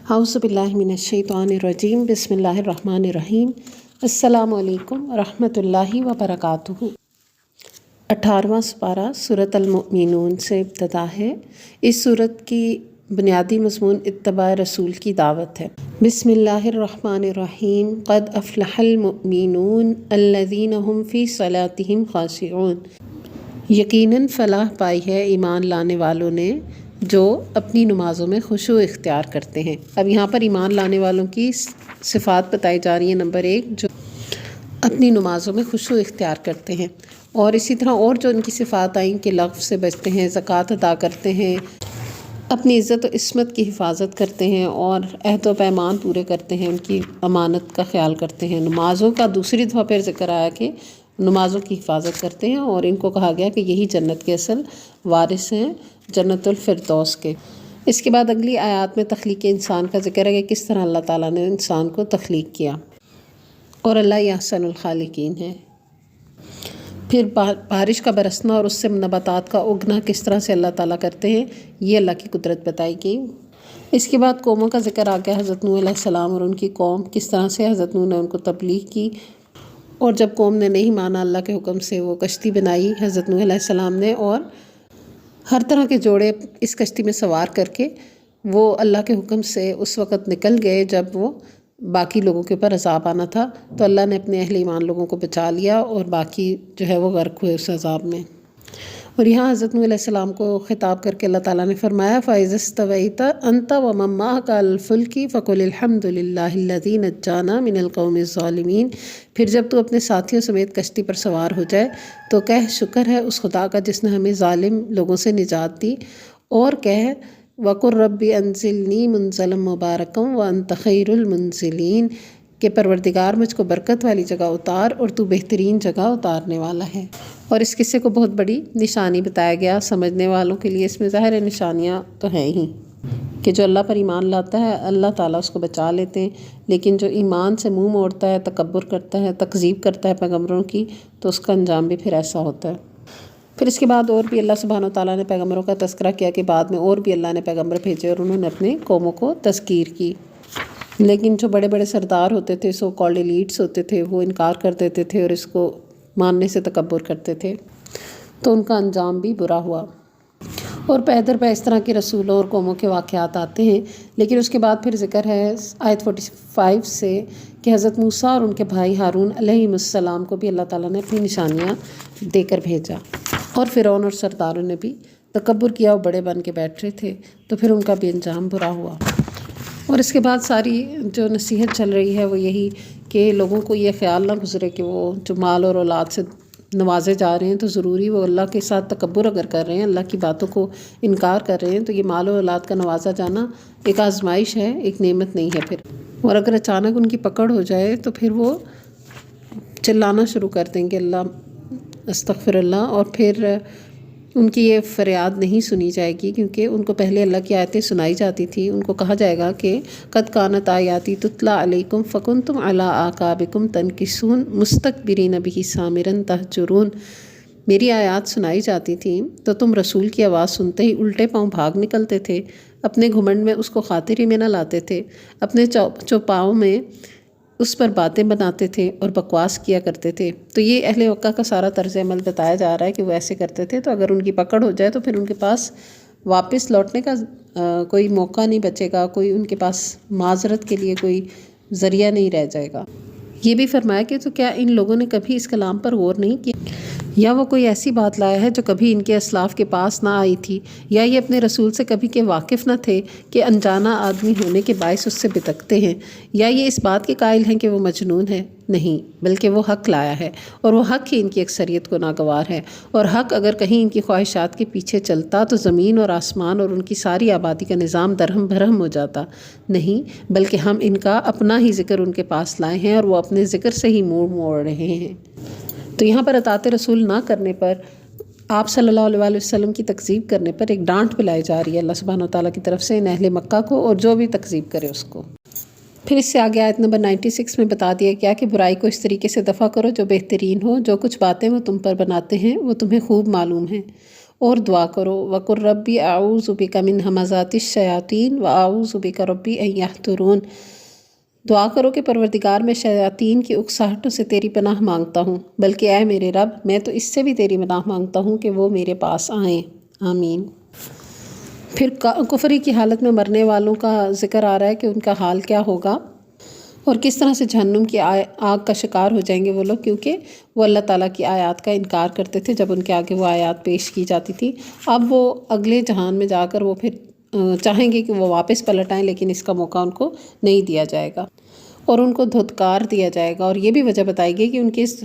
اعوذ باللہ من الشیطان الرجیم بسم اللہ الرحمن الرحیم السلام علیکم ورحمۃ اللہ وبرکاتہ۔ 18واں سپارہ سورۃ المؤمنون سے ابتدا ہے۔ اس سورت کی بنیادی مضمون اتباع رسول کی دعوت ہے۔ بسم اللہ الرحمن الرحیم قد افلح المؤمنون الذین هم فی صلاتہم خاشعون۔ یقیناً فلاح پائی ہے ایمان لانے والوں نے جو اپنی نمازوں میں خشوع اختیار کرتے ہیں۔ اب یہاں پر ایمان لانے والوں کی صفات بتائی جا رہی ہیں۔ نمبر 1 جو اپنی نمازوں میں خشوع اختیار کرتے ہیں، اور اسی طرح اور جو ان کی صفات آئیں کہ لغو سے بچتے ہیں، زکوٰۃ ادا کرتے ہیں، اپنی عزت و عصمت کی حفاظت کرتے ہیں، اور عہد و پیمان پورے کرتے ہیں، ان کی امانت کا خیال کرتے ہیں۔ نمازوں کا دوسری دفعہ پھر ذکر آیا کہ نمازوں کی حفاظت کرتے ہیں، اور ان کو کہا گیا کہ یہی جنت کے اصل وارث ہیں، جنت الفردوس کے۔ اس کے بعد اگلی آیات میں تخلیق انسان کا ذکر ہے کہ کس طرح اللہ تعالیٰ نے انسان کو تخلیق کیا، اور اللہ ہی احسن الخالقین ہے۔ پھر بارش کا برسنا اور اس سے نباتات کا اگنا کس طرح سے اللہ تعالیٰ کرتے ہیں، یہ اللہ کی قدرت بتائی گئی۔ اس کے بعد قوموں کا ذکر آ گیا، حضرت نوح علیہ السلام اور ان کی قوم، کس طرح سے حضرت نوح نے ان کو تبلیغ کی، اور جب قوم نے نہیں مانا اللہ کے حکم سے، وہ کشتی بنائی حضرت نوح علیہ السلام نے، اور ہر طرح کے جوڑے اس کشتی میں سوار کر کے وہ اللہ کے حکم سے اس وقت نکل گئے جب وہ باقی لوگوں کے اوپر عذاب آنا تھا، تو اللہ نے اپنے اہل ایمان لوگوں کو بچا لیا، اور باقی جو ہے وہ غرق ہوئے اس عذاب میں۔ اور یہاں حضرت نوح علیہ السلام کو خطاب کر کے اللہ تعالیٰ نے فرمایا فَإِذَا اسْتَوَيْتَ أَنْتَ وَمَن مَّعَكَ عَلَى الْفُلْكِ فَقُلِ الْحَمْدُ لِلَّهِ الَّذِي نَجَّانَا مِنَ الْقَوْمِ الظَّالِمِينَ۔ پھر جب تو اپنے ساتھیوں سمیت کشتی پر سوار ہو جائے تو کہہ شکر ہے اس خدا کا جس نے ہمیں ظالم لوگوں سے نجات دی، اور کہہ وَقُلْ رَبِّ أَنزِلْنِي مُنزَلًا مُبَارَكًا وَأَنْتَ خَيْرُ الْمُنزِلِينَ، کہ پروردگار مجھ کو برکت والی جگہ اتار اور تو بہترین جگہ اتارنے والا ہے۔ اور اس قصے کو بہت بڑی نشانی بتایا گیا سمجھنے والوں کے لیے۔ اس میں ظاہر نشانیاں تو ہیں ہی کہ جو اللہ پر ایمان لاتا ہے اللہ تعالیٰ اس کو بچا لیتے ہیں، لیکن جو ایمان سے منہ موڑتا ہے، تکبر کرتا ہے، تکذیب کرتا ہے پیغمبروں کی، تو اس کا انجام بھی پھر ایسا ہوتا ہے۔ پھر اس کے بعد اور بھی اللہ سبحانہ و تعالیٰ نے پیغمبروں کا تذکرہ کیا کہ بعد میں اور بھی اللہ نے پیغمبر بھیجے اور انہوں نے اپنے قوموں کو تذکیر کی، لیکن جو بڑے بڑے سردار ہوتے تھے، سو کالڈ ایلیٹس ہوتے تھے، وہ انکار کر دیتے تھے اور اس کو ماننے سے تکبر کرتے تھے، تو ان کا انجام بھی برا ہوا۔ اور پے در پے اس طرح کے رسولوں اور قوموں کے واقعات آتے ہیں، لیکن اس کے بعد پھر ذکر ہے آیت 45 سے کہ حضرت موسیٰ اور ان کے بھائی ہارون علیہ السلام کو بھی اللہ تعالیٰ نے اپنی نشانیاں دے کر بھیجا، اور فرعون اور سرداروں نے بھی تکبر کیا اور بڑے بن کے بیٹھ رہے تھے، تو پھر ان کا بھی انجام برا ہوا۔ اور اس کے بعد ساری جو نصیحت چل رہی ہے وہ یہی کہ لوگوں کو یہ خیال نہ گزرے کہ وہ جو مال اور اولاد سے نوازے جا رہے ہیں تو ضروری وہ اللہ کے ساتھ تکبر اگر کر رہے ہیں، اللہ کی باتوں کو انکار کر رہے ہیں، تو یہ مال و اولاد کا نوازا جانا ایک آزمائش ہے، ایک نعمت نہیں ہے پھر۔ اور اگر اچانک ان کی پکڑ ہو جائے تو پھر وہ چلانا شروع کر دیں گے اللہ استغفر اللہ، اور پھر ان کی یہ فریاد نہیں سنی جائے گی، کیونکہ ان کو پہلے اللہ کی آیتیں سنائی جاتی تھی۔ ان کو کہا جائے گا کہ قد کانت آیاتی تتلی علیکم فکنتم علی اعقابکم تنکصون مستکبرین بہ سامرا تہجرون۔ میری آیات سنائی جاتی تھیں تو تم رسول کی آواز سنتے ہی الٹے پاؤں بھاگ نکلتے تھے، اپنے گھمنڈ میں اس کو خاطر ہی میں نہ لاتے تھے، اپنے چوپاؤں میں اس پر باتیں بناتے تھے اور بکواس کیا کرتے تھے۔ تو یہ اہل مکہ کا سارا طرز عمل بتایا جا رہا ہے کہ وہ ایسے کرتے تھے، تو اگر ان کی پکڑ ہو جائے تو پھر ان کے پاس واپس لوٹنے کا کوئی موقع نہیں بچے گا، کوئی ان کے پاس معذرت کے لیے کوئی ذریعہ نہیں رہ جائے گا۔ یہ بھی فرمایا کہ تو کیا ان لوگوں نے کبھی اس کلام پر غور نہیں کیا، یا وہ کوئی ایسی بات لایا ہے جو کبھی ان کے اسلاف کے پاس نہ آئی تھی، یا یہ اپنے رسول سے کبھی کے واقف نہ تھے کہ انجانا آدمی ہونے کے باعث اس سے بتکتے ہیں، یا یہ اس بات کے قائل ہیں کہ وہ مجنون ہے؟ نہیں، بلکہ وہ حق لایا ہے، اور وہ حق ہی ان کی اکثریت کو ناگوار ہے، اور حق اگر کہیں ان کی خواہشات کے پیچھے چلتا تو زمین اور آسمان اور ان کی ساری آبادی کا نظام درہم بھرہم ہو جاتا۔ نہیں، بلکہ ہم ان کا اپنا ہی ذکر ان کے پاس لائے ہیں، اور وہ اپنے ذکر سے ہی منہ موڑ رہے ہیں۔ تو یہاں پر اطاعت رسول نہ کرنے پر، آپ صلی اللہ علیہ وسلم کی تکذیب کرنے پر ایک ڈانٹ پلائی جا رہی ہے اللہ سبحانہ و تعالیٰ کی طرف سے ان اہل مکہ کو، اور جو بھی تکذیب کرے اس کو۔ پھر اس سے آگے آیت نمبر 96 میں بتا دیا گیا کہ برائی کو اس طریقے سے دفع کرو جو بہترین ہو، جو کچھ باتیں وہ تم پر بناتے ہیں وہ تمہیں خوب معلوم ہیں، اور دعا کرو وقر ربی اعوذ بک من ہمزات الشیاطین واعوذ بک ربی ان یحضرون، دعا کرو کہ پروردگار میں شیاطین کی اکساہٹوں سے تیری پناہ مانگتا ہوں، بلکہ اے میرے رب میں تو اس سے بھی تیری پناہ مانگتا ہوں کہ وہ میرے پاس آئیں، آمین۔ پھر کفری کی حالت میں مرنے والوں کا ذکر آ رہا ہے کہ ان کا حال کیا ہوگا اور کس طرح سے جہنم کی آگ کا شکار ہو جائیں گے وہ لوگ، کیونکہ وہ اللہ تعالیٰ کی آیات کا انکار کرتے تھے جب ان کے آگے وہ آیات پیش کی جاتی تھی۔ اب وہ اگلے جہان میں جا کر وہ پھر چاہیں گے کہ وہ واپس پلٹ آئیں، لیکن اس کا موقع ان کو نہیں دیا جائے گا اور ان کو دھتکار دیا جائے گا۔ اور یہ بھی وجہ بتائی گئی کہ ان کے اس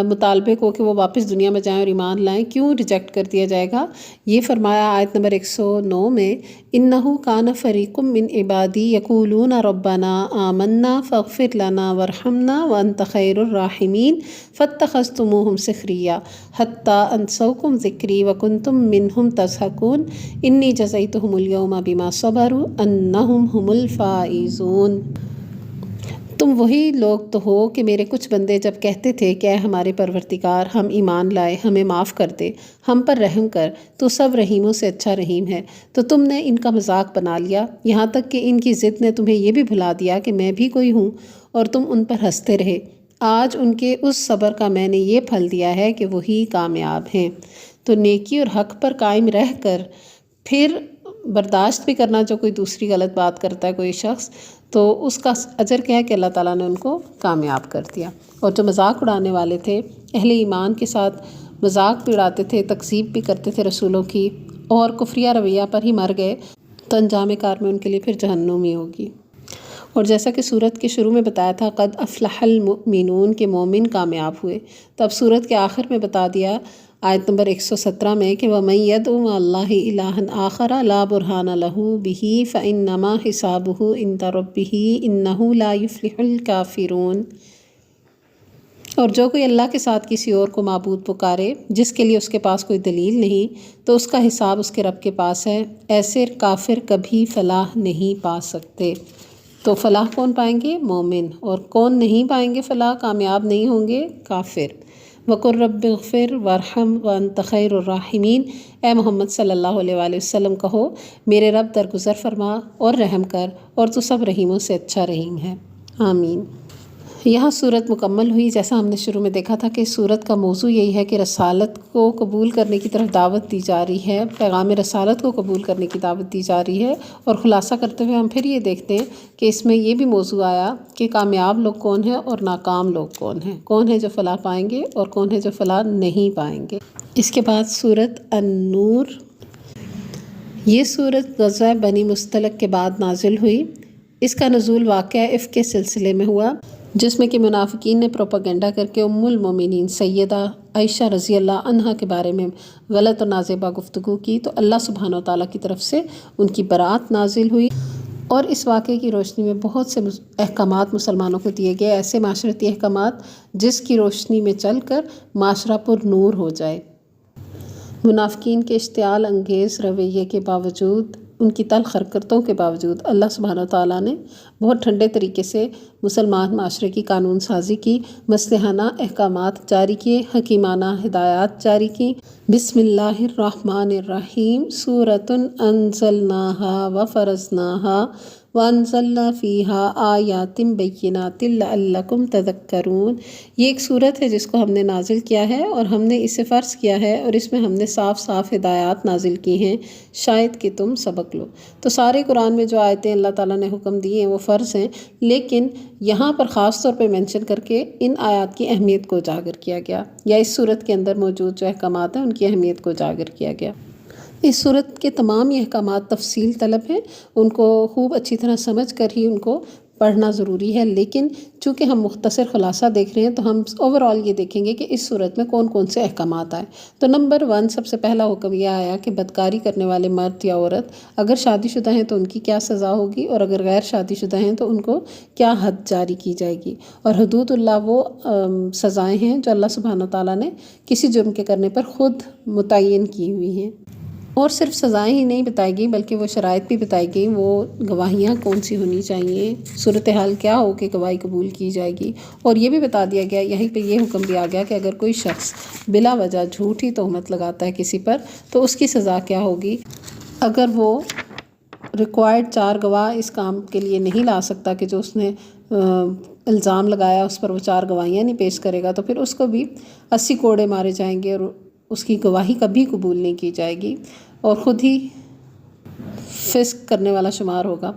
مطالبے کو کہ وہ واپس دنیا میں جائیں اور ایمان لائیں کیوں ریجیکٹ کر دیا جائے گا۔ یہ فرمایا آیت نمبر 109 میں، اِنَّهُ كَانَ فَرِيقٌ مِّنْ عِبَادِي يَقُولُونَ رَبَّنَا آمَنَّا فَاغْفِرْ لَنَا وَارْحَمْنَا وَأَنْتَ خَيْرُ الرَّاحِمِينَ فَاتَّخَذْتُمُوهُمْ سِخْرِيًّا حَتَّىٰ أَنسَوْكُمْ ذِكْرِي وَكُنْتُمْ مِنْهُمْ تَضْحَكُونَ إِنِّي جَزَيْتُهُمُ الْيَوْمَ بِمَا صَبَرُوا أَنَّهُمْ هُمُ الْفَائِزُونَ۔ تم وہی لوگ تو ہو کہ میرے کچھ بندے جب کہتے تھے کہ اے ہمارے پروردگار ہم ایمان لائے، ہمیں معاف کر دے، ہم پر رحم کر، تو سب رحیموں سے اچھا رحیم ہے، تو تم نے ان کا مذاق بنا لیا، یہاں تک کہ ان کی ضد نے تمہیں یہ بھی بھلا دیا کہ میں بھی کوئی ہوں، اور تم ان پر ہنستے رہے۔ آج ان کے اس صبر کا میں نے یہ پھل دیا ہے کہ وہی کامیاب ہیں۔ تو نیکی اور حق پر قائم رہ کر پھر برداشت بھی کرنا جو کوئی دوسری غلط بات کرتا ہے کوئی شخص، تو اس کا اجر کیا ہے کہ اللہ تعالیٰ نے ان کو کامیاب کر دیا۔ اور جو مذاق اڑانے والے تھے، اہل ایمان کے ساتھ مذاق بھی اڑاتے تھے، تکذیب بھی کرتے تھے رسولوں کی، اور کفریہ رویہ پر ہی مر گئے، تو انجام کار میں ان کے لیے پھر جہنم ہی ہوگی۔ اور جیسا کہ سورت کے شروع میں بتایا تھا قد افلح المؤمنون کہ مومن کامیاب ہوئے، تو اب سورت کے آخر میں بتا دیا آیت نمبر 117 میں کہ وَمَن يَدْعُ مَعَ اللَّهِ إِلَٰهًا آخَرَ لَا بُرْهَانَ لَهُ بِهِ فَإِنَّمَا حِسَابُهُ عِندَ رَبِّهِ إِنَّهُ لَا يُفْلِحُ الْكَافِرُونَ۔ اور جو کوئی اللہ کے ساتھ کسی اور کو معبود پکارے جس کے لیے اس کے پاس کوئی دلیل نہیں، تو اس کا حساب اس کے رب کے پاس ہے، ایسے کافر کبھی فلاح نہیں پا سکتے۔ تو فلاح کون پائیں گے؟ مومن۔ اور کون نہیں پائیں گے فلاح، کامیاب نہیں ہوں گے؟ کافر۔ وَقُلْ رَبِّ اغْفِرْ وَارْحَمْ وَأَنْتَ خَيْرُ الرَّاحِمِينَ، اے محمد صلی اللہ علیہ وآلہ وسلم کہو میرے رب درگزر فرما اور رحم کر، اور تو سب رحیموں سے اچھا رحیم ہے، آمین۔ یہاں صورت مکمل ہوئی۔ جیسا ہم نے شروع میں دیکھا تھا کہ صورت کا موضوع یہی ہے کہ رسالت کو قبول کرنے کی طرف دعوت دی جا رہی ہے، پیغام رسالت کو قبول کرنے کی دعوت دی جا رہی ہے، اور خلاصہ کرتے ہوئے ہم پھر یہ دیکھتے ہیں کہ اس میں یہ بھی موضوع آیا کہ کامیاب لوگ کون ہیں اور ناکام لوگ کون ہیں جو فلاح پائیں گے اور کون ہیں جو فلاح نہیں پائیں گے۔ اس کے بعد سورت النور، یہ سورت غزوہ بنی مصطلق کے بعد نازل ہوئی۔ اس کا نزول واقعہ افک کے سلسلے میں ہوا، جس میں کہ منافقین نے پروپیگنڈا کر کے ام المومنین سیدہ عائشہ رضی اللہ عنہا کے بارے میں غلط اور نازیبہ گفتگو کی، تو اللہ سبحانہ وتعالیٰ کی طرف سے ان کی برات نازل ہوئی، اور اس واقعے کی روشنی میں بہت سے احکامات مسلمانوں کو دیے گئے، ایسے معاشرتی احکامات جس کی روشنی میں چل کر معاشرہ پر نور ہو جائے۔ منافقین کے اشتعال انگیز رویے کے باوجود، ان کی تلخ حرکتوں کے باوجود، اللہ سبحانہ وتعالیٰ نے بہت ٹھنڈے طریقے سے مسلمان معاشرے کی قانون سازی کی، مصلحانہ احکامات جاری کیے، حکیمانہ ہدایات جاری کی۔ بسم اللہ الرحمن الرحیم، سورۃ انزلناہا وفرضناہا وانزلنا فیہا آیات بینات لعلکم تذکرون۔ یہ ایک سورت ہے جس کو ہم نے نازل کیا ہے اور ہم نے اسے فرض کیا ہے، اور اس میں ہم نے صاف صاف ہدایات نازل کی ہیں شاید کہ تم سبق لو۔ تو سارے قرآن میں جو آیتیں اللہ تعالیٰ نے حکم دی ہیں وہ فرض ہیں، لیکن یہاں پر خاص طور پہ مینشن کر کے ان آیات کی اہمیت کو اجاگر کیا گیا، یا اس سورت کے اندر موجود جو احکامات ہیں ان کی اہمیت کو اجاگر کیا گیا۔ اس سورت کے تمام یہ احکامات تفصیل طلب ہیں، ان کو خوب اچھی طرح سمجھ کر ہی ان کو پڑھنا ضروری ہے، لیکن چونکہ ہم مختصر خلاصہ دیکھ رہے ہیں تو ہم اوورآل یہ دیکھیں گے کہ اس صورت میں کون کون سے احکامات آئے۔ تو نمبر 1 سب سے پہلا حکم یہ آیا کہ بدکاری کرنے والے مرد یا عورت اگر شادی شدہ ہیں تو ان کی کیا سزا ہوگی، اور اگر غیر شادی شدہ ہیں تو ان کو کیا حد جاری کی جائے گی۔ اور حدود اللہ وہ سزائیں ہیں جو اللہ سبحانہ تعالیٰ نے کسی جرم کے کرنے پر خود متعین کی ہوئی ہیں۔ اور صرف سزائیں ہی نہیں بتائے گی بلکہ وہ شرائط بھی بتائے گی، وہ گواہیاں کون سی ہونی چاہیے، صورتحال کیا ہو کہ گواہی قبول کی جائے گی۔ اور یہ بھی بتا دیا گیا، یہیں پہ یہ حکم بھی آ گیا کہ اگر کوئی شخص بلا وجہ جھوٹی تہمت لگاتا ہے کسی پر تو اس کی سزا کیا ہوگی۔ اگر وہ ریکوائرڈ 4 گواہ اس کام کے لیے نہیں لا سکتا کہ جو اس نے الزام لگایا اس پر وہ 4 گواہیاں نہیں پیش کرے گا، تو پھر اس کو بھی 80 کوڑے مارے جائیں گے اور اس کی گواہی کبھی قبول نہیں کی جائے گی اور خود ہی فسق کرنے والا شمار ہوگا،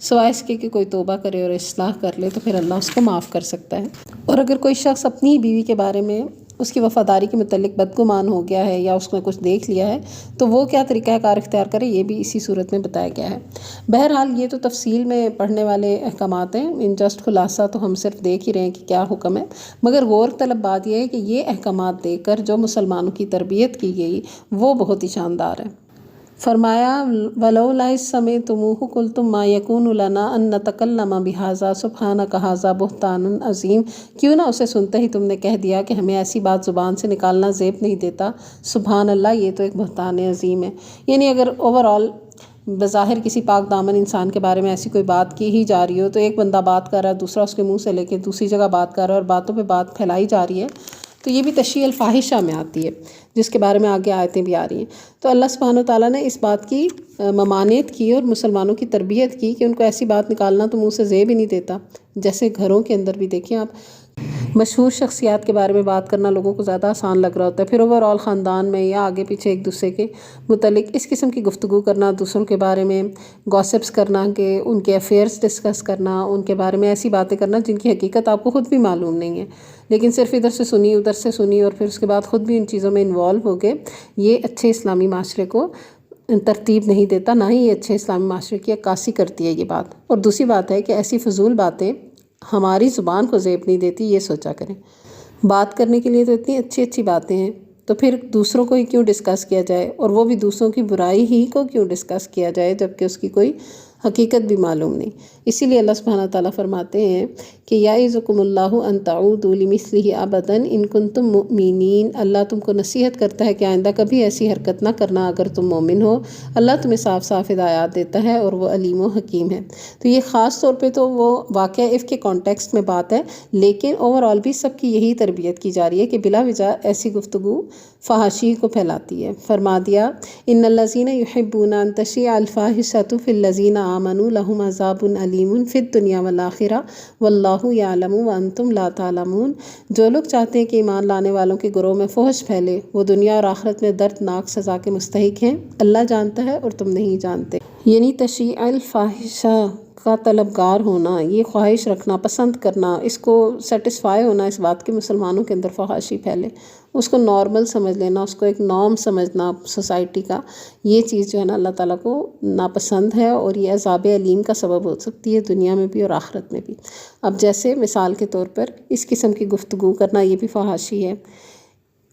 سوائے اس کے کہ کوئی توبہ کرے اور اصلاح کر لے تو پھر اللہ اس کو معاف کر سکتا ہے۔ اور اگر کوئی شخص اپنی بیوی کے بارے میں اس کی وفاداری کے متعلق بدگمان ہو گیا ہے یا اس نے کچھ دیکھ لیا ہے تو وہ کیا طریقہ کار اختیار کرے، یہ بھی اسی صورت میں بتایا گیا ہے۔ بہرحال یہ تو تفصیل میں پڑھنے والے احکامات ہیں، ان جسٹ خلاصہ تو ہم صرف دیکھ ہی رہے ہیں کہ کیا حکم ہے، مگر غور طلب بات یہ ہے کہ یہ احکامات دیکھ کر جو مسلمانوں کی تربیت کی گئی وہ بہت ہی شاندار ہے۔ فرمایا وَلَوْلَا إِذْ سَمِعْتُمُوهُ قُلْتُمْ مَا يَكُونُ لَنَا أَن نَّتَكَلَّمَ بِهَٰذَا سُبْحَانَكَ هَٰذَا بُهْتَانٌ عَظِيمٌ، کیوں نہ اسے سنتے ہی تم نے کہہ دیا کہ ہمیں ایسی بات زبان سے نکالنا زیب نہیں دیتا، سبحان اللہ یہ تو ایک بہتان عظیم ہے۔ یعنی اگر اوورآل بظاہر کسی پاک دامن انسان کے بارے میں ایسی کوئی بات کی ہی جا رہی ہو تو ایک بندہ بات کر رہا ہے، دوسرا اس کے منہ سے لے کے دوسری جگہ بات کر رہا ہے اور باتوں پہ بات پھیلائی جا رہی ہے، تو یہ بھی تشیع الفاحشہ میں آتی ہے جس کے بارے میں آگے آیتیں بھی آ رہی ہیں۔ تو اللہ سبحانہ وتعالیٰ نے اس بات کی ممانعت کی اور مسلمانوں کی تربیت کی کہ ان کو ایسی بات نکالنا تو منہ سے زیب ہی نہیں دیتا۔ جیسے گھروں کے اندر بھی دیکھیں آپ، مشہور شخصیات کے بارے میں بات کرنا لوگوں کو زیادہ آسان لگ رہا ہوتا ہے، پھر اوورآل خاندان میں یا آگے پیچھے ایک دوسرے کے متعلق اس قسم کی گفتگو کرنا، دوسروں کے بارے میں گوسپس کرنا، کہ ان کے افیئرس ڈسکس کرنا، ان کے بارے میں ایسی باتیں کرنا جن کی حقیقت آپ کو خود بھی معلوم نہیں ہے، لیکن صرف ادھر سے سنی ادھر سے سنی اور پھر اس کے بعد خود بھی ان چیزوں میں انوالو ہو گئے، یہ اچھے اسلامی معاشرے کو ترتیب نہیں دیتا، نہ ہی یہ اچھے اسلامی معاشرے کی عکاسی کرتی ہے یہ بات۔ اور دوسری بات ہے کہ ایسی فضول باتیں ہماری زبان کو زیب نہیں دیتی، یہ سوچا کریں۔ بات کرنے کے لیے تو اتنی اچھی اچھی باتیں ہیں، تو پھر دوسروں کو ہی کیوں ڈسکس کیا جائے، اور وہ بھی دوسروں کی برائی ہی کو کیوں ڈسکس کیا جائے جبکہ اس کی کوئی حقیقت بھی معلوم نہیں۔ اسی لیے اللہ سبحانہ تعالیٰ فرماتے ہیں کہ یعظکم اللہ ان تعودوا لمثلہ ابدا ان کنتم مؤمنین، اللہ تم کو نصیحت کرتا ہے کہ آئندہ کبھی ایسی حرکت نہ کرنا اگر تم مومن ہو، اللہ تمہیں صاف صاف ہدایات دیتا ہے اور وہ علیم و حکیم ہے۔ تو یہ خاص طور پہ تو وہ واقعہ عفق کے کانٹیکسٹ میں بات ہے، لیکن اوورآل بھی سب کی یہی تربیت کی جا رہی ہے کہ بلا وجہ ایسی گفتگو فحاشی کو پھیلاتی ہے۔ فرما دیا ان الذین یحبون ان تشیع الفاحشۃ فی الذین آمنوا لہم عذاب علیم فی الدنیا والآخرہ واللہ یعلم وانتم لا تعلمون، جو لوگ چاہتے ہیں کہ ایمان لانے والوں کے گروہ میں فحش پھیلے وہ دنیا اور آخرت میں دردناک سزا کے مستحق ہیں، اللہ جانتا ہے اور تم نہیں جانتے۔ یعنی تشیع الفاحشہ کا طلبگار ہونا، یہ خواہش رکھنا، پسند کرنا، اس کو سیٹسفائی ہونا اس بات کے مسلمانوں کے اندر فحاشی پھیلے، اس کو نارمل سمجھ لینا، اس کو ایک نارم سمجھنا سوسائٹی کا، یہ چیز جو ہے نا اللہ تعالیٰ کو ناپسند ہے اور یہ عذاب علیم کا سبب ہو سکتی ہے دنیا میں بھی اور آخرت میں بھی۔ اب جیسے مثال کے طور پر اس قسم کی گفتگو کرنا یہ بھی فحاشی ہے،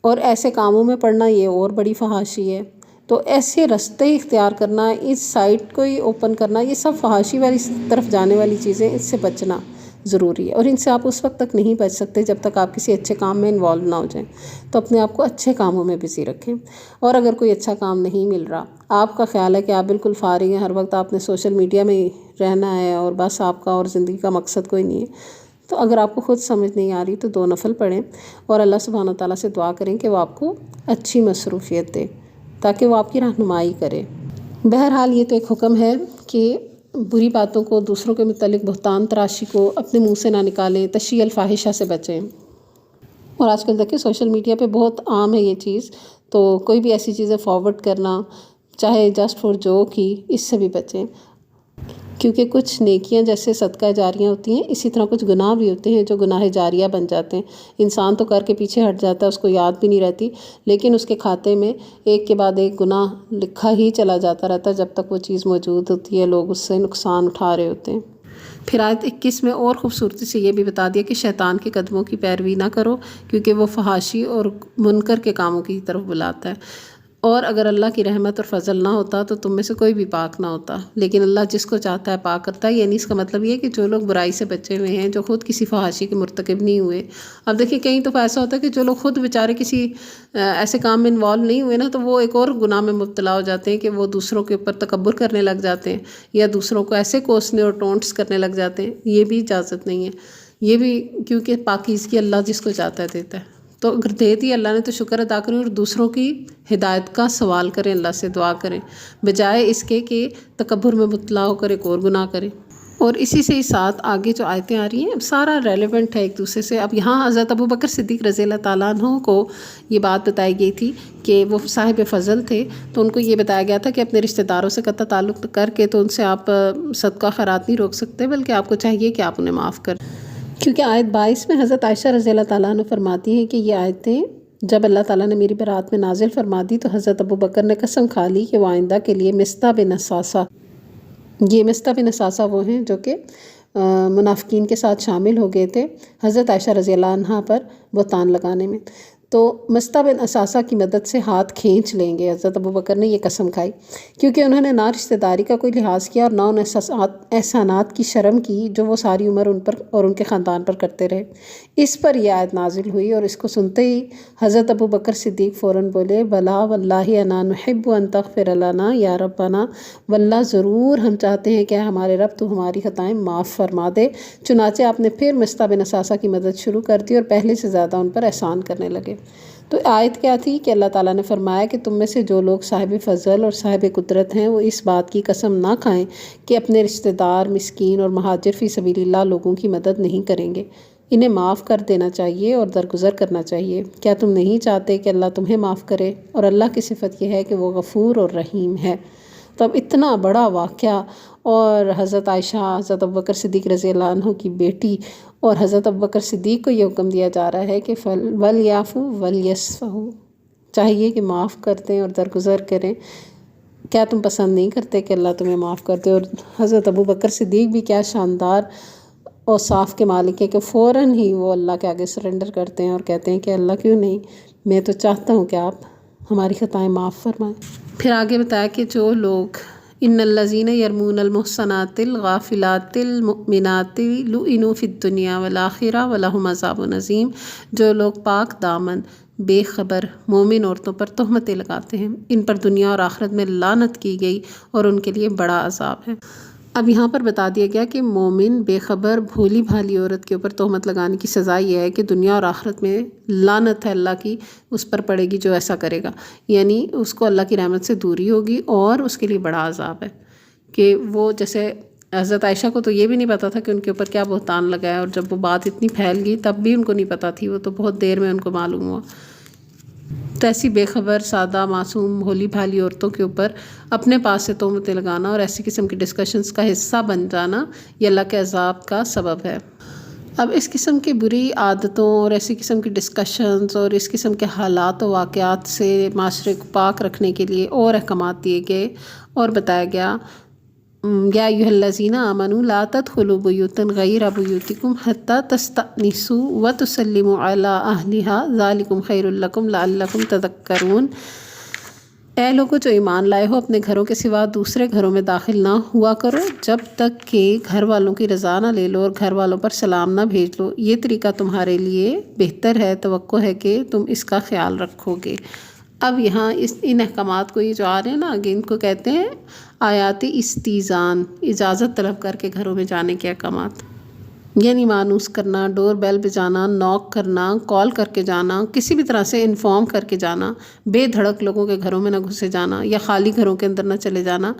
اور ایسے کاموں میں پڑنا یہ اور بڑی فحاشی ہے۔ تو ایسے رستے اختیار کرنا، اس سائٹ کو ہی اوپن کرنا، یہ سب فحاشی والی طرف جانے والی چیزیں، اس سے بچنا ضروری ہے، اور ان سے آپ اس وقت تک نہیں بچ سکتے جب تک آپ کسی اچھے کام میں انوالو نہ ہو جائیں۔ تو اپنے آپ کو اچھے کاموں میں بزی رکھیں، اور اگر کوئی اچھا کام نہیں مل رہا، آپ کا خیال ہے کہ آپ بالکل فارغ ہیں، ہر وقت آپ نے سوشل میڈیا میں ہی رہنا ہے اور بس آپ کا اور زندگی کا مقصد کوئی نہیں ہے، تو اگر آپ کو خود سمجھ نہیں آ رہی تو 2 نفل پڑھیں اور اللہ سبحانہ تعالیٰ سے دعا کریں کہ وہ آپ کو اچھی مصروفیت دے تاکہ وہ آپ کی رہنمائی کرے۔ بہرحال یہ تو ایک حکم ہے کہ بری باتوں کو، دوسروں کے متعلق بہتان تراشی کو اپنے منہ سے نہ نکالیں، تشیع الفاحشہ سے بچیں۔ اور آج کل دیکھیں سوشل میڈیا پہ بہت عام ہے یہ چیز، تو کوئی بھی ایسی چیزیں فارورڈ کرنا چاہے جسٹ فار جوک ہی، اس سے بھی بچیں، کیونکہ کچھ نیکیاں جیسے صدقہ جاریاں ہوتی ہیں، اسی طرح کچھ گناہ بھی ہوتے ہیں جو گناہ جاریہ بن جاتے ہیں۔ انسان تو کر کے پیچھے ہٹ جاتا ہے، اس کو یاد بھی نہیں رہتی، لیکن اس کے کھاتے میں ایک کے بعد ایک گناہ لکھا ہی چلا جاتا رہتا ہے جب تک وہ چیز موجود ہوتی ہے، لوگ اس سے نقصان اٹھا رہے ہوتے ہیں۔ پھر آیت 21 میں اور خوبصورتی سے یہ بھی بتا دیا کہ شیطان کے قدموں کی پیروی نہ کرو، کیونکہ وہ فحاشی اور منکر کے کاموں کی طرف بلاتا ہے۔ اور اگر اللہ کی رحمت اور فضل نہ ہوتا تو تم میں سے کوئی بھی پاک نہ ہوتا، لیکن اللہ جس کو چاہتا ہے پاک کرتا ہے۔ یعنی اس کا مطلب یہ ہے کہ جو لوگ برائی سے بچے ہوئے ہیں، جو خود کسی فحاشی کے مرتکب نہیں ہوئے۔ اب دیکھیں کئی دفعہ ایسا ہوتا ہے کہ جو لوگ خود بیچارے کسی ایسے کام میں انوالو نہیں ہوئے نا، تو وہ ایک اور گناہ میں مبتلا ہو جاتے ہیں کہ وہ دوسروں کے اوپر تکبر کرنے لگ جاتے ہیں یا دوسروں کو ایسے کوسنے اور ٹونٹس کرنے لگ جاتے ہیں۔ یہ بھی اجازت نہیں ہے، یہ بھی کیونکہ پاکیزگی اللہ جس کو چاہتا ہے دیتا ہے۔ تو اگر دے دی اللہ نے تو شکر ادا کریں اور دوسروں کی ہدایت کا سوال کریں، اللہ سے دعا کریں، بجائے اس کے کہ تکبر میں مبتلا ہو کر ایک اور گناہ کریں۔ اور اسی سے ہی ساتھ آگے جو آیتیں آ رہی ہیں سارا ریلیونٹ ہے ایک دوسرے سے۔ اب یہاں حضرت ابوبکر صدیق رضی اللہ تعالیٰ عنہ کو یہ بات بتائی گئی تھی کہ وہ صاحب فضل تھے، تو ان کو یہ بتایا گیا تھا کہ اپنے رشتہ داروں سے قطع تعلق کر کے تو ان سے آپ صدقہ خیرات نہیں روک سکتے، بلکہ آپ کو چاہیے کہ آپ انہیں معاف کریں۔ کیونکہ آیت 22 میں حضرت عائشہ رضی اللہ تعالیٰ عنہ فرماتی ہیں کہ یہ آیتیں جب اللہ تعالیٰ نے میری برات میں نازل فرما دی تو حضرت ابوبکر نے قسم کھا لی کہ وہ آئندہ کے لیے مصطح بن اساسہ، یہ مصطح بن اساسہ وہ ہیں جو کہ منافقین کے ساتھ شامل ہو گئے تھے حضرت عائشہ رضی اللہ عنہا پر بہتان لگانے میں، تو مصطح بن اساسہ کی مدد سے ہاتھ کھینچ لیں گے۔ حضرت ابوبکر نے یہ قسم کھائی کیونکہ انہوں نے نہ رشتہ داری کا کوئی لحاظ کیا اور نہ ان احسانات کی شرم کی جو وہ ساری عمر ان پر اور ان کے خاندان پر کرتے رہے۔ اس پر یہ آیت نازل ہوئی اور اس کو سنتے ہی حضرت ابوبکر صدیق فوراً بولے بلا واللہ انا نحب ان تغفر لنا یا ربنا، واللہ ضرور ہم چاہتے ہیں کہ ہمارے رب تو ہماری خطائیں معاف فرما دے۔ چنانچہ آپ نے پھر مصطح بن اساسہ کی مدد شروع کر دی اور پہلے سے زیادہ ان پر احسان کرنے لگے۔ تو آیت کیا تھی کہ اللہ تعالیٰ نے فرمایا کہ تم میں سے جو لوگ صاحب فضل اور صاحب قدرت ہیں وہ اس بات کی قسم نہ کھائیں کہ اپنے رشتہ دار، مسکین اور مہاجر فی سبیل اللہ لوگوں کی مدد نہیں کریں گے، انہیں معاف کر دینا چاہیے اور درگزر کرنا چاہیے۔ کیا تم نہیں چاہتے کہ اللہ تمہیں معاف کرے؟ اور اللہ کی صفت یہ ہے کہ وہ غفور اور رحیم ہے۔ تو اب اتنا بڑا واقعہ اور حضرت عائشہ، حضرت ابوبکر صدیق رضی اللہ عنہ کی بیٹی، اور حضرت ابوبکر صدیق کو یہ حکم دیا جا رہا ہے کہ وَلْيَعْفُوا وَلْيَصْفَحُوا، چاہیے کہ معاف کر دیں اور درگزر کریں۔ کیا تم پسند نہیں کرتے کہ اللہ تمہیں معاف کر دے؟ اور حضرت ابوبکر صدیق بھی کیا شاندار اوصاف کے مالک ہے کہ فوراً ہی وہ اللہ کے آگے سرنڈر کرتے ہیں اور کہتے ہیں کہ اللہ کیوں نہیں، میں تو چاہتا ہوں کہ آپ ہماری خطائیں معاف فرمائیں۔ پھر آگے بتایا کہ جو لوگ ان الذین یرمون المحصنات الغافلات المؤمنات لعنوا فی الدنیا والآخرہ ولہم عذاب عظیم، جو لوگ پاک دامن بے خبر مومن عورتوں پر تہمتیں لگاتے ہیں، ان پر دنیا اور آخرت میں لعنت کی گئی اور ان کے لیے بڑا عذاب ہے۔ اب یہاں پر بتا دیا گیا کہ مومن بے خبر بھولی بھالی عورت کے اوپر تہمت لگانے کی سزا یہ ہے کہ دنیا اور آخرت میں لعنت ہے اللہ کی اس پر پڑے گی جو ایسا کرے گا، یعنی اس کو اللہ کی رحمت سے دوری ہوگی اور اس کے لیے بڑا عذاب ہے۔ کہ وہ جیسے حضرت عائشہ کو تو یہ بھی نہیں پتا تھا کہ ان کے اوپر کیا بہتان لگا ہے، اور جب وہ بات اتنی پھیل گئی تب بھی ان کو نہیں پتا تھی، وہ تو بہت دیر میں ان کو معلوم ہوا۔ تو ایسی بے خبر سادہ معصوم بھولی بھالی عورتوں کے اوپر اپنے پاس سے تہمتیں لگانا اور ایسی قسم کی ڈسکشنز کا حصہ بن جانا یہ اللہ کے عذاب کا سبب ہے۔ اب اس قسم کی بری عادتوں اور ایسی قسم کی ڈسکشنز اور اس قسم کے حالات و واقعات سے معاشرے کو پاک رکھنے کے لیے اور احکامات دیے گئے اور بتایا گیا یا ایھا الذین آمنوا لا تدخلوا بیوتا غیر بیوتکم حتی تستأنسوا وتسلموا علی اہلہا ذالکم خیر لکم لعلکم تذکرون۔ اے لوگوں جو ایمان لائے ہو، اپنے گھروں کے سوا دوسرے گھروں میں داخل نہ ہوا کرو جب تک کہ گھر والوں کی رضا نہ لے لو اور گھر والوں پر سلام نہ بھیج لو، یہ طریقہ تمہارے لیے بہتر ہے، توقع ہے کہ تم اس کا خیال رکھو گے۔ اب یہاں ان احکامات کو یہ جو آ رہے ہیں نا آگے، ان کو کہتے ہیں آیات استیزان، اجازت طلب کر کے گھروں میں جانے کے احکامات، یعنی مانوس کرنا، ڈور بیل بجانا، نوک کرنا، کال کر کے جانا، کسی بھی طرح سے انفارم کر کے جانا، بے دھڑک لوگوں کے گھروں میں نہ گھسے جانا یا خالی گھروں کے اندر نہ چلے جانا،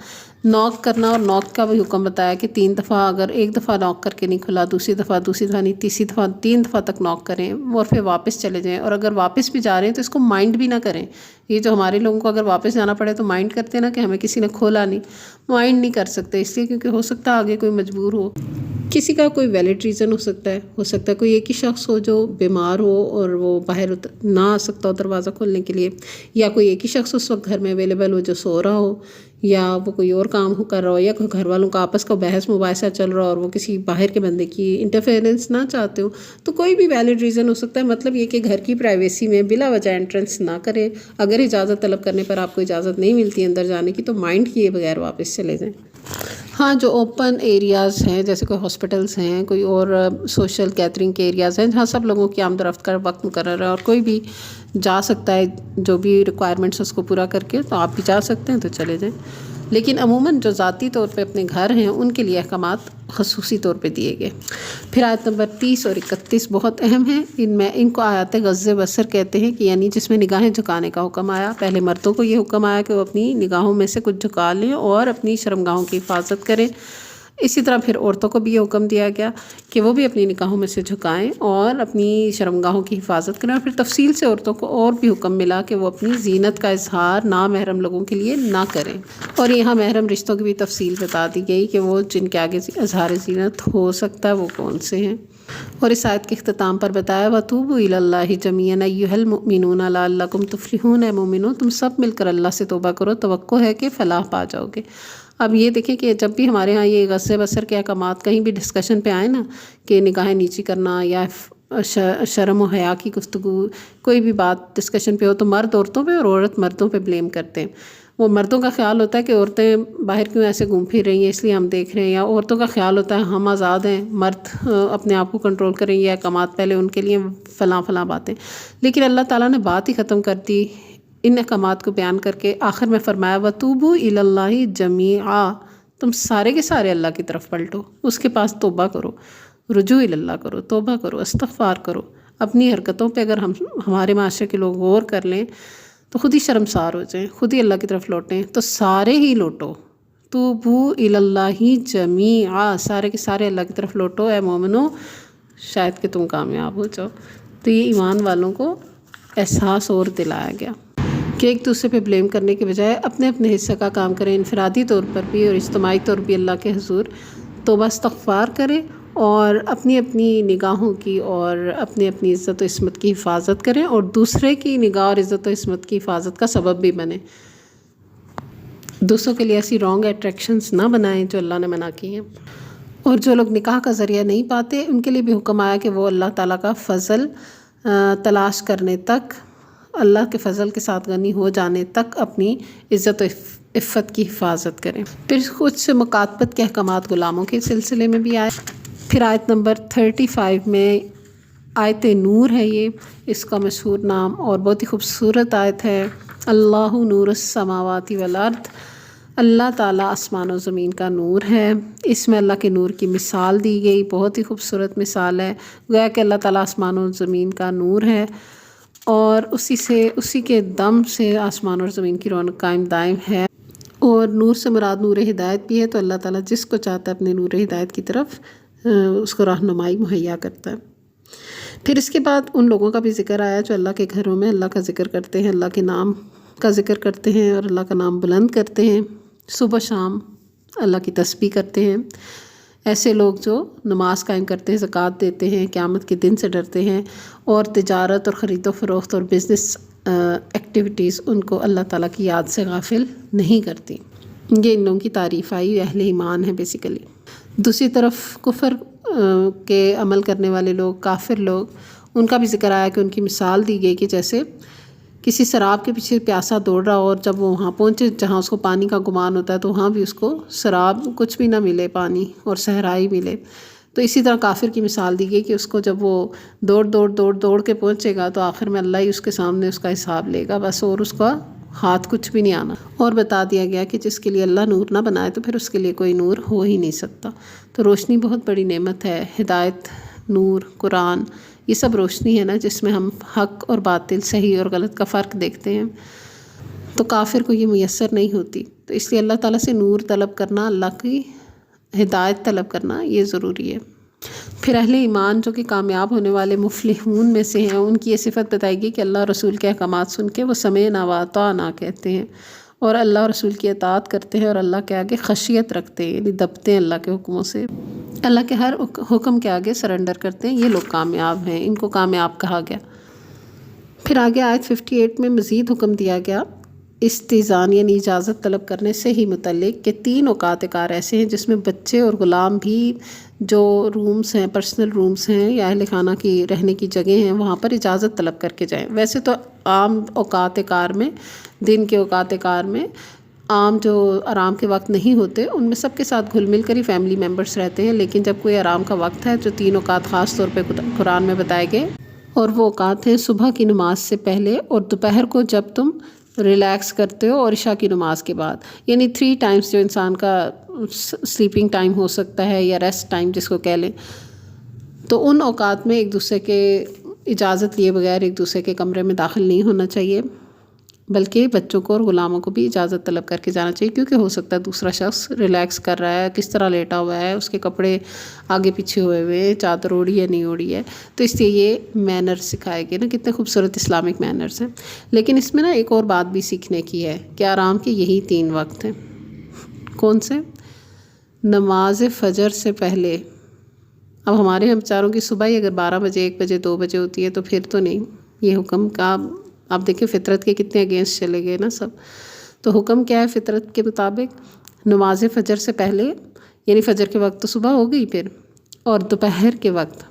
نوک کرنا، اور نوک کا بھی حکم بتایا کہ 3 دفعہ، اگر ایک دفعہ نوک کر کے نہیں کھلا، دوسری دفعہ نہیں، تیسری دفعہ 3 دفعہ تک نوک کریں اور پھر واپس چلے جائیں، اور اگر واپس بھی جا رہے ہیں تو اس کو مائنڈ بھی نہ کریں۔ یہ جو ہمارے لوگوں کو اگر واپس جانا پڑے تو مائنڈ کرتے ہیں نا کہ ہمیں کسی نے کھولا نہیں، مائنڈ نہیں کر سکتے، اس لیے کیونکہ ہو سکتا ہے آگے کوئی مجبور ہو، کسی کا کوئی ویلڈ ریزن ہو سکتا ہے کوئی ایک ہی شخص ہو جو بیمار ہو اور وہ باہر نہ آ سکتا ہو دروازہ کھولنے کے لیے، یا کوئی ایک ہی شخص اس وقت گھر میں اویلیبل ہو جو سو رہا ہو، یا وہ کوئی اور کام کر رہا ہو، یا گھر والوں کا آپس کا بحث مباحثہ چل رہا ہو اور وہ کسی باہر کے بندے کی انٹرفیئرنس نہ چاہتے ہو، تو کوئی بھی ویلڈ ریزن ہو سکتا ہے. مطلب یہ کہ گھر کی پرائیویسی میں بلا وجہ انٹرنس نہ کریں. اگر اجازت طلب کرنے پر آپ کو اجازت نہیں ملتی اندر جانے کی تو مائنڈ کیے بغیر واپس چلے جائیں. ہاں، جو اوپن ایریاز ہیں جیسے کوئی ہاسپٹلس ہیں، کوئی اور سوشل گیدرنگ کے ایریاز ہیں جہاں سب لوگوں کی آمد و رفت کا وقت مقرر ہے اور کوئی بھی جا سکتا ہے جو بھی ریکوائرمنٹس اس کو پورا کر کے، تو آپ بھی جا سکتے ہیں تو چلے جائیں. لیکن عموماً جو ذاتی طور پہ اپنے گھر ہیں ان کے لیے احکامات خصوصی طور پہ دیے گئے. پھر آیت نمبر 30 اور 31 بہت اہم ہیں. ان کو آیات غض بصر کہتے ہیں، کہ یعنی جس میں نگاہیں جھکانے کا حکم آیا. پہلے مردوں کو یہ حکم آیا کہ وہ اپنی نگاہوں میں سے کچھ جھکا لیں اور اپنی شرمگاہوں کی حفاظت کریں. اسی طرح پھر عورتوں کو بھی یہ حکم دیا گیا کہ وہ بھی اپنی نگاہوں میں سے جھکائیں اور اپنی شرمگاہوں کی حفاظت کریں. اور پھر تفصیل سے عورتوں کو اور بھی حکم ملا کہ وہ اپنی زینت کا اظہار نامحرم لوگوں کے لیے نہ کریں. اور یہاں محرم رشتوں کی بھی تفصیل بتا دی گئی کہ وہ جن کے آگے اظہار زینت ہو سکتا ہے وہ کون سے ہیں. اور اس آیت کے اختتام پر بتایا وَتُوبُوا إِلَى اللَّهِ جَمِيعًا أَيُّهَا الْمُؤْمِنُونَ لَعَلَّكُمْ تُفْلِحُونَ. اے مومنو تم سب مل کر اللہ سے توبہ کرو، توقع ہے کہ فلاح پا جاؤ گے. اب یہ دیکھیں کہ جب بھی ہمارے ہاں یہ غض بصر کے احکامات کہیں بھی ڈسکشن پہ آئے نا، کہ نگاہیں نیچی کرنا یا شرم و حیا کی گفتگو، کوئی بھی بات ڈسکشن پہ ہو تو مرد عورتوں پہ اور عورت مردوں پہ بلیم کرتے ہیں. وہ مردوں کا خیال ہوتا ہے کہ عورتیں باہر کیوں ایسے گھوم پھر رہی ہیں اس لیے ہم دیکھ رہے ہیں، یا عورتوں کا خیال ہوتا ہے ہم آزاد ہیں، مرد اپنے آپ کو کنٹرول کریں، یہ احکامات پہلے ان کے لیے فلاں فلاں باتیں. لیکن اللہ تعالیٰ نے بات ہی ختم کر دی ان احکامات کو بیان کر کے. آخر میں فرمایا وَتُوبُوا إِلَى اللَّهِ جَمِيعًا. تم سارے کے سارے اللہ کی طرف پلٹو، اس کے پاس توبہ کرو، رجوع اللہ کرو، توبہ کرو، استغفار کرو. اپنی حرکتوں پہ اگر ہمارے معاشرے کے لوگ غور کر لیں تو خود ہی شرمسار ہو جائیں، خود ہی اللہ کی طرف لوٹیں. تو سارے ہی لوٹو. توبوا إِلَى اللَّهِ جَمِيعًا. سارے کے سارے اللہ کی طرف لوٹو اے مومنو، شاید کہ تم کامیاب ہو جاؤ. تو یہ ایمان والوں کو احساس اور دلایا گیا کہ ایک دوسرے پہ بلیم کرنے کے بجائے اپنے اپنے حصے کا کام کریں، انفرادی طور پر بھی اور اجتماعی طور بھی اللہ کے حضور توبہ استغفار کریں اور اپنی اپنی نگاہوں کی اور اپنی اپنی عزت و عصمت کی حفاظت کریں اور دوسرے کی نگاہ اور عزت و عصمت کی حفاظت کا سبب بھی بنیں. دوسروں کے لیے ایسی رانگ اٹریکشنز نہ بنائیں جو اللہ نے منع کی ہیں. اور جو لوگ نکاح کا ذریعہ نہیں پاتے ان کے لیے بھی حکم آیا کہ وہ اللہ تعالیٰ کا فضل تلاش کرنے تک، اللہ کے فضل کے ساتھ غنی ہو جانے تک اپنی عزت و عفت کی حفاظت کریں. پھر کچھ مکاتبت کے احکامات غلاموں کے سلسلے میں بھی آئے. پھر آیت نمبر 35 میں آیت نور ہے، یہ اس کا مشہور نام اور بہت ہی خوبصورت آیت ہے. اللہ نور السماوات والارض. اللہ تعالیٰ آسمان و زمین کا نور ہے. اس میں اللہ کے نور کی مثال دی گئی، بہت ہی خوبصورت مثال ہے. گویا کہ اللہ تعالیٰ آسمان و زمین کا نور ہے اور اسی کے دم سے آسمان اور زمین کی رونق قائم دائم ہے. اور نور سے مراد نور ہدایت بھی ہے. تو اللہ تعالیٰ جس کو چاہتا ہے اپنے نور ہدایت کی طرف اس کو رہنمائی مہیا کرتا ہے. پھر اس کے بعد ان لوگوں کا بھی ذکر آیا جو اللہ کے گھروں میں اللہ کا ذکر کرتے ہیں، اللہ کے نام کا ذکر کرتے ہیں اور اللہ کا نام بلند کرتے ہیں، صبح شام اللہ کی تسبیح کرتے ہیں. ایسے لوگ جو نماز قائم کرتے ہیں، زکوٰۃ دیتے ہیں، قیامت کے دن سے ڈرتے ہیں اور تجارت اور خرید و فروخت اور بزنس ایکٹیویٹیز ان کو اللہ تعالیٰ کی یاد سے غافل نہیں کرتی. یہ ان لوگوں کی تعریف آئی، اہل ایمان ہے بیسیکلی. دوسری طرف کفر کے عمل کرنے والے لوگ، کافر لوگ، ان کا بھی ذکر آیا کہ ان کی مثال دی گئی کہ جیسے کسی سراب کے پیچھے پیاسا دوڑ رہا اور جب وہ وہاں پہنچے جہاں اس کو پانی کا گمان ہوتا ہے تو وہاں بھی اس کو سراب کچھ بھی نہ ملے، پانی اور صحرائی ملے. تو اسی طرح کافر کی مثال دی گئی کہ اس کو جب وہ دوڑ کے پہنچے گا تو آخر میں اللہ ہی اس کے سامنے اس کا حساب لے گا بس، اور اس کا ہاتھ کچھ بھی نہیں آنا. اور بتا دیا گیا کہ جس کے لیے اللہ نور نہ بنائے تو پھر اس کے لیے کوئی نور ہو ہی نہیں سکتا. تو روشنی بہت بڑی نعمت ہے. ہدایت، نور، قرآن، یہ سب روشنی ہے نا جس میں ہم حق اور باطل، صحیح اور غلط کا فرق دیکھتے ہیں. تو کافر کو یہ میسر نہیں ہوتی. تو اس لیے اللہ تعالیٰ سے نور طلب کرنا، اللہ کی ہدایت طلب کرنا یہ ضروری ہے. پھر اہل ایمان جو کہ کامیاب ہونے والے مفلحون میں سے ہیں، ان کی یہ صفت بتائی گئی کہ اللہ رسول کے احکامات سن کے وہ سمعنا وأطعنا کہتے ہیں اور اللہ رسول کی اطاعت کرتے ہیں اور اللہ کے آگے خشیت رکھتے ہیں، یعنی دبتے ہیں اللہ کے حکموں سے، اللہ کے ہر حکم کے آگے سرنڈر کرتے ہیں. یہ لوگ کامیاب ہیں، ان کو کامیاب کہا گیا. پھر آگے آیت 58 میں مزید حکم دیا گیا استئذان یعنی اجازت طلب کرنے سے ہی متعلق کہ 3 اوقات کار ایسے ہیں جس میں بچے اور غلام بھی جو رومز ہیں، پرسنل رومز ہیں یا اہل خانہ کی رہنے کی جگہ ہیں، وہاں پر اجازت طلب کر کے جائیں۔ ویسے تو عام اوقات کار میں، دن کے اوقات کار میں عام جو آرام کے وقت نہیں ہوتے ان میں سب کے ساتھ گھل مل کر ہی فیملی ممبرس رہتے ہیں، لیکن جب کوئی آرام کا وقت ہے جو 3 اوقات خاص طور پہ قرآن میں بتائے گئے، اور وہ اوقات ہیں صبح کی نماز سے پہلے اور دوپہر کو جب تم ریلیکس کرتے ہو اور عشاء کی نماز کے بعد، یعنی 3 ٹائمز جو انسان کا سلیپنگ ٹائم ہو سکتا ہے یا ریسٹ ٹائم جس کو کہہ لیں، تو ان اوقات میں ایک دوسرے کے اجازت لیے بغیر ایک دوسرے کے کمرے میں داخل نہیں ہونا چاہیے، بلکہ بچوں کو اور غلاموں کو بھی اجازت طلب کر کے جانا چاہیے، کیونکہ ہو سکتا ہے دوسرا شخص ریلیکس کر رہا ہے، کس طرح لیٹا ہوا ہے، اس کے کپڑے آگے پیچھے ہوئے ہوئے ہیں، چادر اوڑھی ہے نہیں اوڑھی ہے، تو اس لیے یہ مینر سکھائے گئے نا، کتنے خوبصورت اسلامک مینرز ہیں۔ لیکن اس میں نا ایک اور بات بھی سیکھنے کی ہے کہ آرام کے یہی 3 وقت ہیں۔ کون سے؟ نماز فجر سے پہلے۔ اب ہمارے ہم بیچاروں کی صبح ہی اگر 12 بجے 1 بجے 2 بجے ہوتی ہے تو پھر تو نہیں، یہ حکم کا آپ دیکھیں فطرت کے کتنے اگینسٹ چلے گئے نا سب۔ تو حکم کیا ہے فطرت کے مطابق؟ نماز فجر سے پہلے، یعنی فجر کے وقت تو صبح ہو گئی پھر، اور دوپہر کے وقت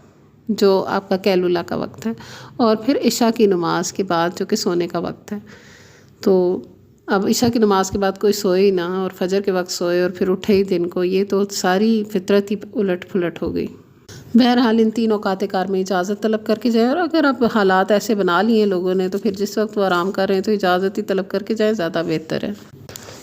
جو آپ کا قیلولہ کا وقت ہے، اور پھر عشاء کی نماز کے بعد جو کہ سونے کا وقت ہے۔ تو اب عشاء کی نماز کے بعد کوئی سوئے ہی نہ اور فجر کے وقت سوئے اور پھر اٹھے ہی دن کو، یہ تو ساری فطرت ہی الٹ پھلٹ ہو گئی۔ بہرحال ان 3 اوقات کار میں اجازت طلب کر کے جائیں، اور اگر اب حالات ایسے بنا لیے ہیں لوگوں نے تو پھر جس وقت وہ آرام کر رہے ہیں تو اجازت ہی طلب کر کے جائیں، زیادہ بہتر ہے۔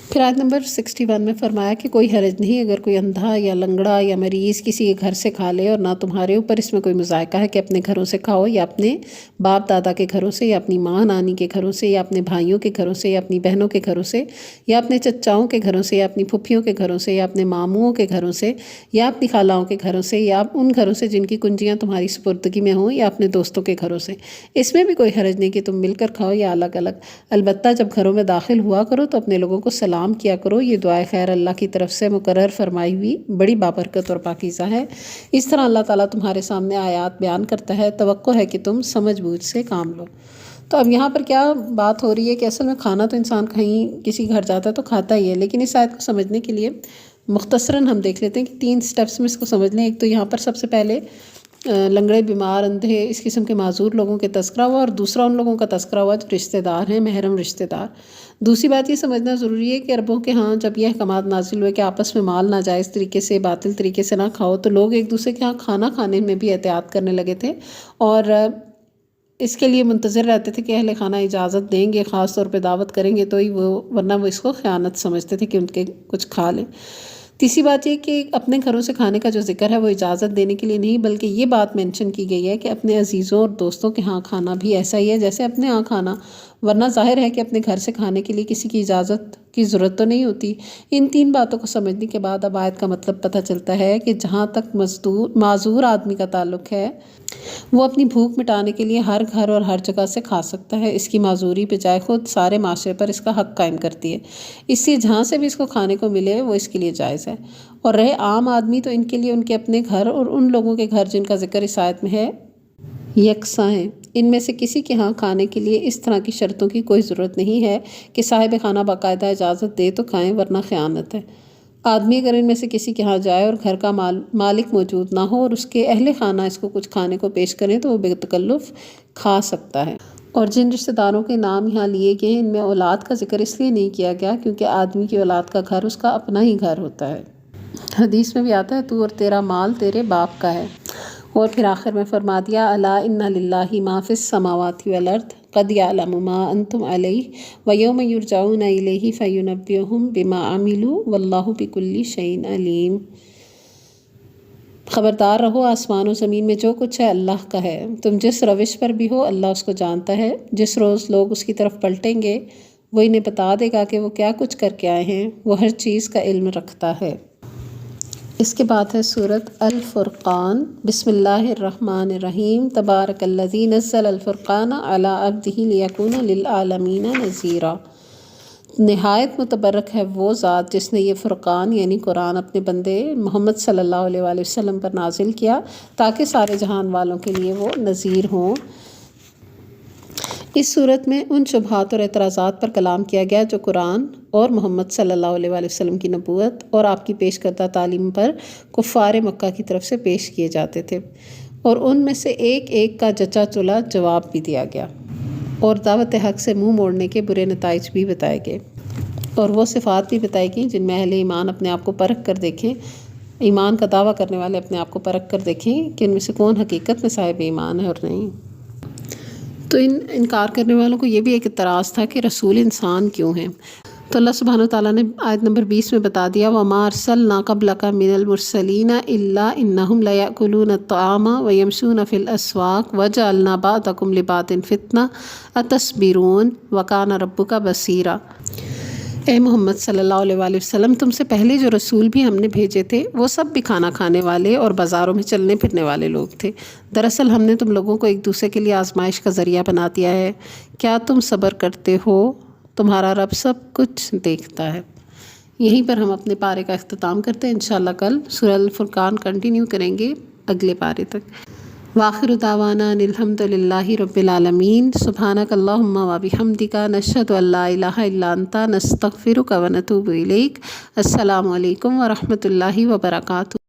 پھر آیت نمبر 61 میں فرمایا کہ کوئی حرج نہیں اگر کوئی اندھا یا لنگڑا یا مریض کسی کے گھر سے کھا لے، اور نہ تمہارے اوپر اس میں کوئی مذائقہ ہے کہ اپنے گھروں سے کھاؤ، یا اپنے باپ دادا کے گھروں سے، یا اپنی ماں نانی کے گھروں سے، یا اپنے بھائیوں کے گھروں سے، یا اپنی بہنوں کے گھروں سے، یا اپنے چچاؤں کے گھروں سے، یا اپنی پھپھیوں کے گھروں سے، یا اپنے ماموں کے گھروں سے، یا اپنی خالاؤں کے گھروں سے، یا ان گھروں سے جن کی کنجیاں تمہاری سپردگی میں ہوں، یا اپنے دوستوں کے گھروں سے۔ اس میں بھی کوئی حرج نہیں کہ تم مل کر کھاؤ یا الگ الگ، البتہ جب گھروں میں داخل ہوا کرو تو اپنے لوگوں کو سلام کیا کرو، یہ دعائے خیر اللہ کی طرف سے مقرر فرمائی ہوئی بڑی بابرکت اور پاکیزہ ہے۔ اس طرح اللہ تعالیٰ تمہارے سامنے آیات بیان کرتا ہے، توقع ہے کہ تم سمجھ بوجھ سے کام لو۔ تو اب یہاں پر کیا بات ہو رہی ہے کہ اصل میں کھانا تو انسان کہیں کسی گھر جاتا ہے تو کھاتا ہی ہے، لیکن اس آیت کو سمجھنے کے لیے مختصراً ہم دیکھ لیتے ہیں کہ 3 سٹیپس میں اس کو سمجھ لیں۔ ایک تو یہاں پر سب سے پہلے لنگڑے، بیمار، اندھے، اس قسم کے معذور لوگوں کے تذکرہ ہوا، اور دوسرا ان لوگوں کا تذکرہ ہوا جو رشتہ دار ہیں، محرم رشتہ دار۔ دوسری بات یہ سمجھنا ضروری ہے کہ عربوں کے ہاں جب یہ احکامات نازل ہوئے کہ آپس میں مال ناجائز طریقے سے، باطل طریقے سے نہ کھاؤ، تو لوگ ایک دوسرے کے ہاں کھانا کھانے میں بھی احتیاط کرنے لگے تھے، اور اس کے لیے منتظر رہتے تھے کہ اہل خانہ اجازت دیں گے، خاص طور پہ دعوت کریں گے تو ہی وہ، ورنہ وہ اس کو خیانت سمجھتے تھے کہ ان کے کچھ کھا لیں۔ تیسری بات یہ کہ اپنے گھروں سے کھانے کا جو ذکر ہے وہ اجازت دینے کے لیے نہیں، بلکہ یہ بات مینشن کی گئی ہے کہ اپنے عزیزوں اور دوستوں کے ہاں کھانا بھی ایسا ہی ہے جیسے اپنے ہاں کھانا، ورنہ ظاہر ہے کہ اپنے گھر سے کھانے کے لیے کسی کی اجازت کی ضرورت تو نہیں ہوتی۔ ان 3 باتوں کو سمجھنے کے بعد اب آیت کا مطلب پتہ چلتا ہے کہ جہاں تک معذور آدمی کا تعلق ہے وہ اپنی بھوک مٹانے کے لیے ہر گھر اور ہر جگہ سے کھا سکتا ہے، اس کی معذوری بجائے خود سارے معاشرے پر اس کا حق قائم کرتی ہے، اس لیے جہاں سے بھی اس کو کھانے کو ملے وہ اس کے لیے جائز ہے۔ اور رہے عام آدمی تو ان کے لیے ان کے اپنے گھر اور ان لوگوں کے گھر جن کا ذکر اس آیت میں ہے یکساں ہیں، ان میں سے کسی کے ہاں کھانے کے لیے اس طرح کی شرطوں کی کوئی ضرورت نہیں ہے کہ صاحب خانہ باقاعدہ اجازت دے تو کھائیں، ورنہ خیانت ہے۔ آدمی اگر ان میں سے کسی کے ہاں جائے اور گھر کا مالک موجود نہ ہو اور اس کے اہل خانہ اس کو کچھ کھانے کو پیش کریں تو وہ بے تکلف کھا سکتا ہے۔ اور جن رشتہ داروں کے نام یہاں لیے گئے ہیں ان میں اولاد کا ذکر اس لیے نہیں کیا گیا کیونکہ آدمی کی اولاد کا گھر اس کا اپنا ہی گھر ہوتا ہے۔ حدیث میں بھی آتا ہے تو اور تیرا مال تیرے باپ کا ہے۔ اور پھر آخر میں فرما دیا الا ان للہ ما فی السماوات والارض قد یعلم ما انتم علیہ ویوم یرجعون الیہ فینبئہم بما عملوا واللہ بکل شیء علیم۔ خبردار رہو، آسمان و زمین میں جو کچھ ہے اللہ کا ہے، تم جس روش پر بھی ہو اللہ اس کو جانتا ہے، جس روز لوگ اس کی طرف پلٹیں گے وہ انہیں بتا دے گا کہ وہ کیا کچھ کر کے آئے ہیں، وہ ہر چیز کا علم رکھتا ہے۔ اس کے بعد ہے سورۃ الفرقان۔ بسم اللہ الرحمن الرحیم۔ تبارک الذی نزل الفرقان علی عبدہ لیکون للعالمین نذیرا۔ نہایت متبرک ہے وہ ذات جس نے یہ فرقان یعنی قرآن اپنے بندے محمد صلی اللہ علیہ وآلہ وسلم پر نازل کیا تاکہ سارے جہان والوں کے لیے وہ نذیر ہوں۔ اس صورت میں ان شبہات اور اعتراضات پر کلام کیا گیا جو قرآن اور محمد صلی اللہ علیہ وآلہ وسلم کی نبوت اور آپ کی پیش کردہ تعلیم پر کفار مکہ کی طرف سے پیش کیے جاتے تھے، اور ان میں سے ایک ایک کا جچا چلا جواب بھی دیا گیا، اور دعوت حق سے منہ موڑنے کے برے نتائج بھی بتائے گئے، اور وہ صفات بھی بتائی گئیں جن میں اہل ایمان اپنے آپ کو پرکھ کر دیکھیں، ایمان کا دعویٰ کرنے والے اپنے آپ کو پرکھ کر دیکھیں کہ ان میں سے کون حقیقت میں صاحب ایمان ہے اور نہیں۔ تو انکار کرنے والوں کو یہ بھی ایک اعتراض تھا کہ رسول انسان کیوں ہیں؟ تو اللہ سبحانہ وتعالیٰ نے آیت نمبر 20 میں بتا دیا، وَمَا أَرْسَلْنَا قَبْلَكَ مِنَ الْمُرْسَلِينَ إِلَّا إِنَّهُمْ لَيَأْكُلُونَ الطَّعَامَ وَيَمْشُونَ فِي الْأَسْوَاقِ وَجَعَلْنَا بَعْضَكُمْ لِبَعْضٍ فِتْنَةً أَتَصْبِرُونَ وَكَانَ رَبُّكَ بَصِيرًا۔ اے محمد صلی اللہ علیہ وآلہ وسلم، تم سے پہلے جو رسول بھی ہم نے بھیجے تھے وہ سب بھی کھانا کھانے والے اور بازاروں میں چلنے پھرنے والے لوگ تھے۔ دراصل ہم نے تم لوگوں کو ایک دوسرے کے لیے آزمائش کا ذریعہ بنا دیا ہے۔ کیا تم صبر کرتے ہو؟ تمہارا رب سب کچھ دیکھتا ہے۔ یہیں پر ہم اپنے پارے کا اختتام کرتے ہیں۔ انشاءاللہ کل سورہ الفرقان کنٹینیو کریں گے اگلے پارے تک۔ وآخر دعوانا ان الحمد للہ رب العالمین۔ سبحانک اللہم و بحمدک، نشہد ان لا الہ الا انت، نستغفرک و نتوب الیک۔ السلام علیکم ورحمۃ اللہ وبرکاتہ۔